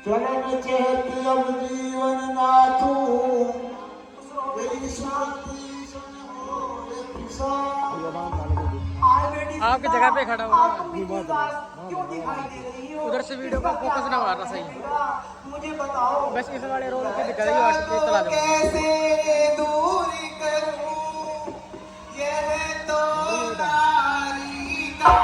चरण चहत अब जीवन नाथू मेरी शांति आपकी जगह पे खड़ा हुआ उधर से वीडियो का फोकस ना मारना सही। मुझे बताओ बस इस वाले रोल पे दिख रही है चला कैसे दूर करूं यह तो नारी का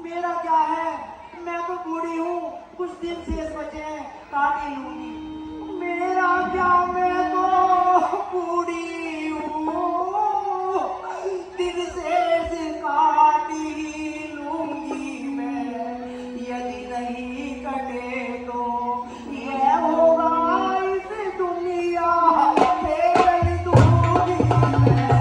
मेरा क्या है, मैं तो बूढ़ी हूँ, कुछ दिन शेष बचे हैं, काट ही लूंगी। मेरा क्या, मैं तो बूढ़ी हूँ, दिन शेष काट ही लूंगी मैं। यदि नहीं कटे तो यह होगा इस दुनिया फेर दूंगी मैं।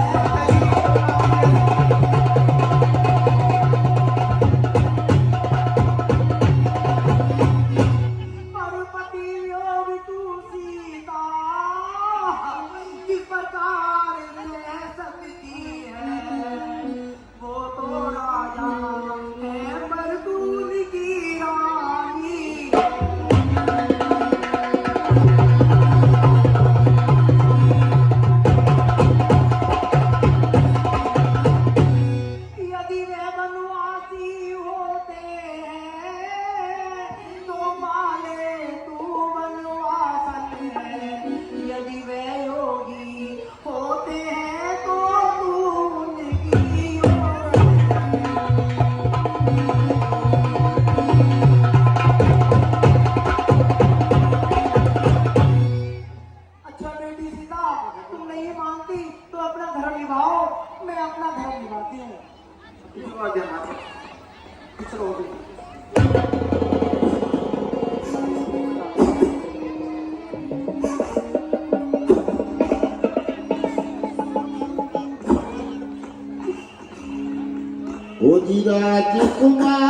राजकुमार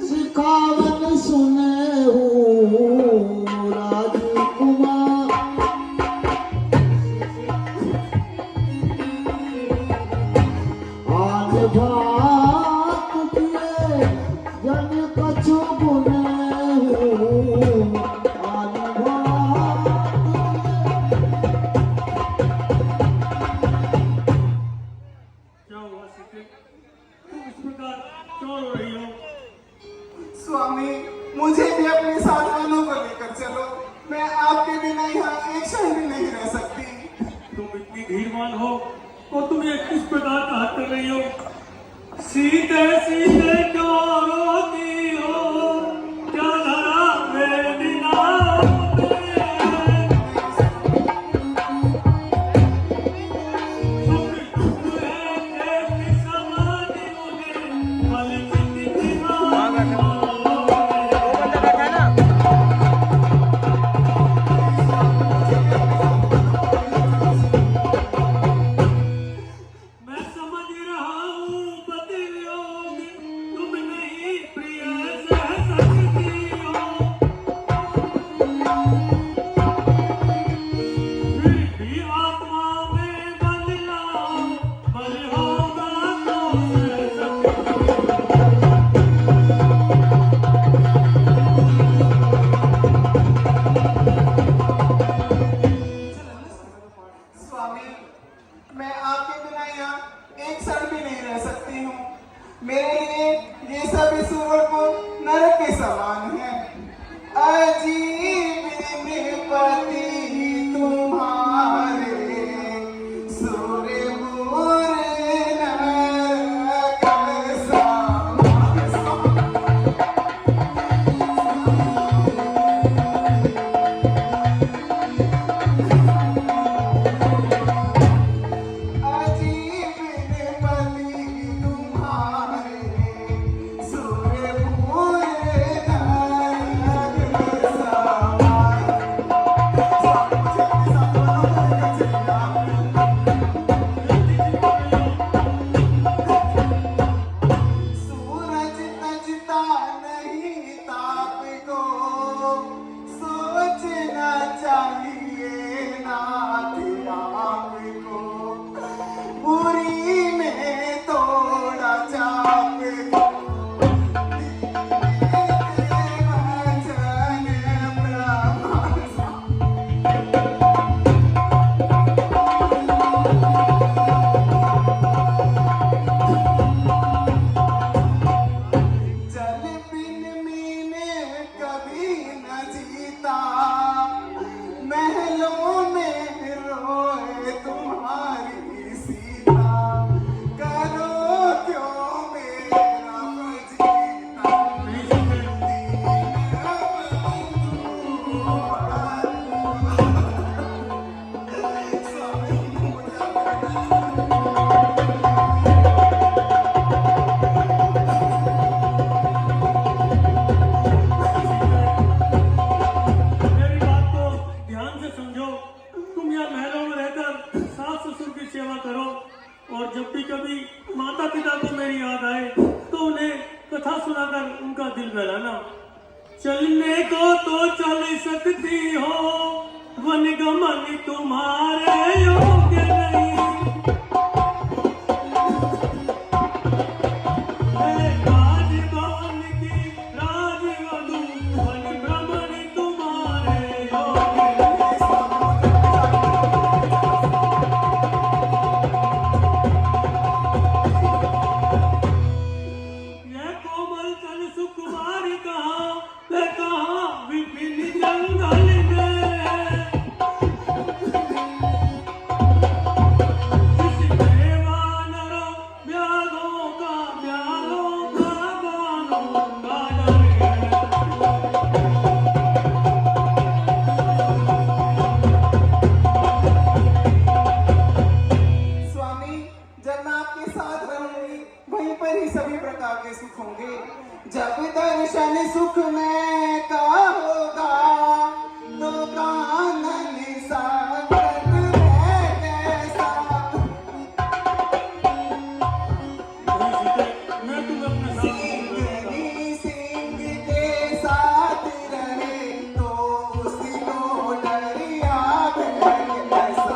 सिखावन सुने हो राजकुमार आन भात दिए जन कछु गुने हो आन भात बेईमान हो और तुम ये किस प्रकार का हट कर रही हो? सीधे सीधे क्यों रोती हो? क्या धरा मेरे दिमाग में? सुख दुख है एक समान मुझे, पलक वहाँ बैठा दिमाग वो बंदा बैठा है ना। मैं समझ रहा हूँ बदलोगे तुम नहीं प्रिय सह सकती हो, फिर भी आत्मा में बदलाव बल होगा तो सह सकती हो। स्वामी, मैं आपके बिना यहाँ एक क्षण भी नहीं रह सकती हूँ। मेरे लिए ये सब इस सूरज को नरक के समान है। अजीब निपति तुम्हारे सूर्य बुरे नरक समान। अजीब निपति तुम्हारे सूर्य बुरे नरक समान। सूरज तजता नहीं ताप को, सोचना चाहिए नाथ आपको। बुरी में तोड़ा चाप को, वचन प्रमाण। जल बिन मैंने कभी न जीता, महलों में रोए तुम्हारी सीता। करो क्यों मेरा जीता, मेरी बात को ध्यान से समझो। तुम यहाँ महलों में रहकर सास ससुर की सेवा करो और जब भी कभी माता पिता को मेरी याद आए तो उन्हें कथा सुनाकर उनका दिल बहलाना। चलने को तो चल सकती हो, वनगमन तुम्हारे योग्य नहीं। राजभवन की राजवधू, वन भ्रमण तुम्हारे योग्य नहीं। यह कोमल तन सुकुमारी कहाँ, वे कहाँ विपिन जंगल में। जिस देवानरो व्याधों का बानों का डर है। स्वामी, जब मैं आपके साथ रहूंगी वहीं पर ही सभी प्रकार के सुख होंगे। जब दर्शन सुख में का होगा तो कानन सागर है कैसा। मैं तुम्हें अपने साथ सिंह सिंह के साथ रहे तो उसको डरिया बैठ कैसा।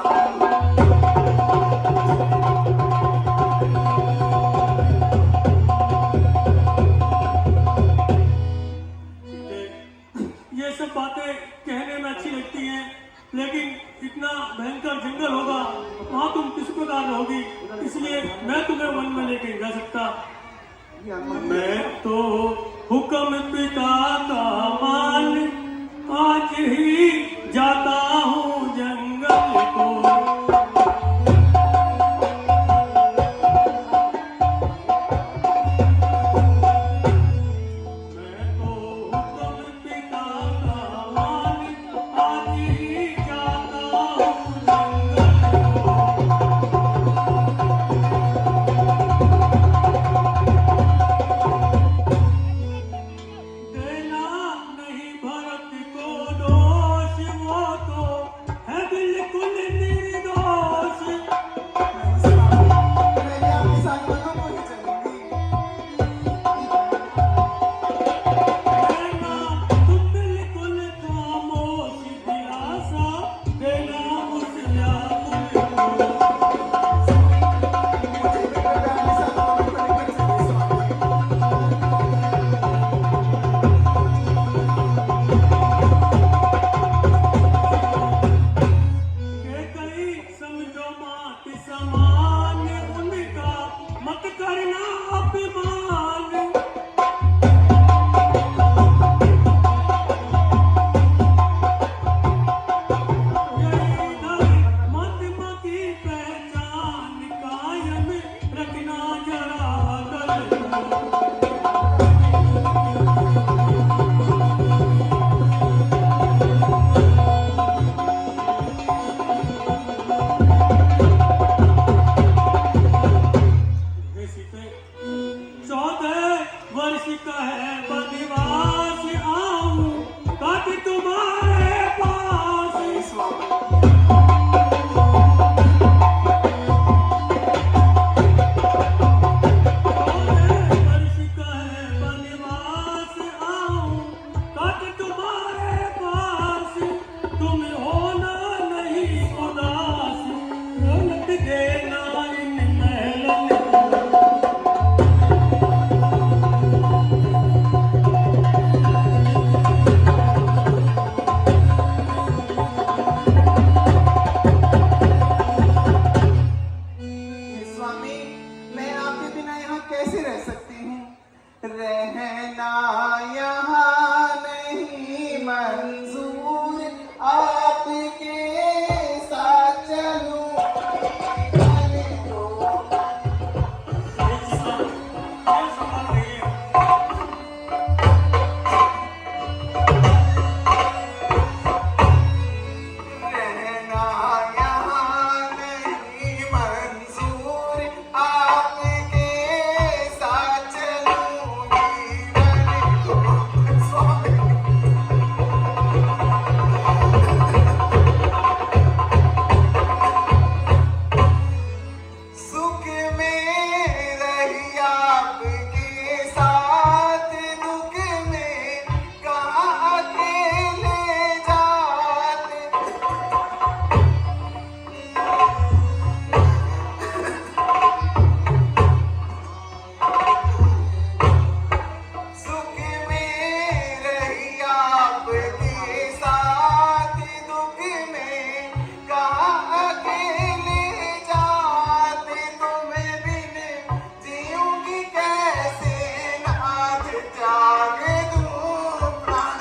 ये सब बातें कहने में अच्छी लगती हैं, लेकिन इतना भयंकर जंगल होगा वहां तुम किस प्रकार रहोगी, इसलिए मैं तुम्हें वन में लेके नहीं जा सकता। मैं तो हुक्म पिता का मान आज ही जाता हूँ जंगल को। समान उनका मत करना अपमान। यही धर्म की पहचान कायम रखना जरा वर्ष का है बनिवास आऊं कद तुम्हारे पास। वर्ष का है बनिवास आऊं कद तुम्हारे पास। तुम होना नहीं उदास रौनक देना इन महलों में। स्वामी मैं आपके बिना यहाँ कैसे रह सकती हूँ? रहना यहाँ नहीं मंजूर आपके साथ चलूं। अरे तो रहना यहाँ नहीं मंजूर आपके साथ चलूंगी। अरे तो स्वामी सुख में रही आपके साथ दुख में कहाँ अकेले जाते। सुख में रही आपके साथ दुख में कहाँ अकेले जाते। तुम्हें बिन जीऊंगी कैसे नाथ त्याग दूं प्राण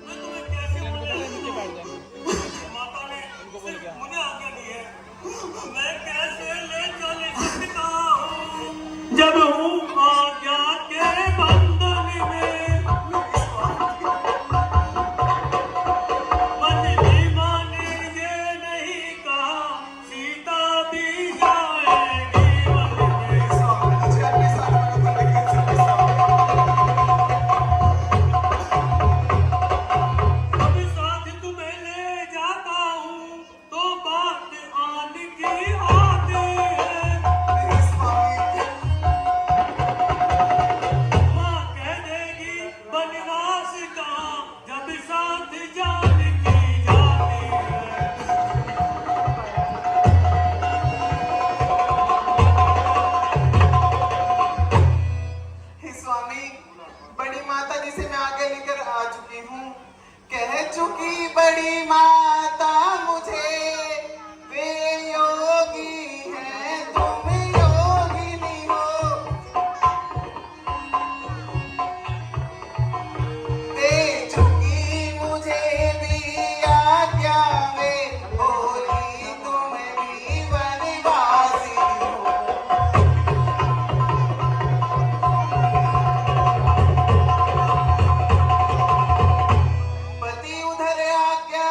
मैं तुम्हें कैसे बोलूं? माता ने मुझे आज्ञा दी है, मैं कैसे ले चल सकता हूँ जब हूँ आज्ञा के बंधन में। बंदी माँ ने ये नहीं कहा सीता भी जाएगी वन में। मुझे अपने साथ बना कर कभी साथ तुम्हें ले जाता हूँ तो बात आन की आती है। माँ कह देगी बनवास का जब साथ जान की जाती है। हे स्वामी बड़ी माता जी से मैं आगे लेकर आ चुकी हूँ। कह चुकी बड़ी माता मुझे वे योगी हैं तुम योगिनी हो। दे चुकी मुझे भी आज्ञा वे बोली तुम भी वनवासी हो। पति उधर आज्ञा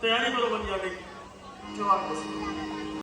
तैयारी करो बन जाने की। जो आप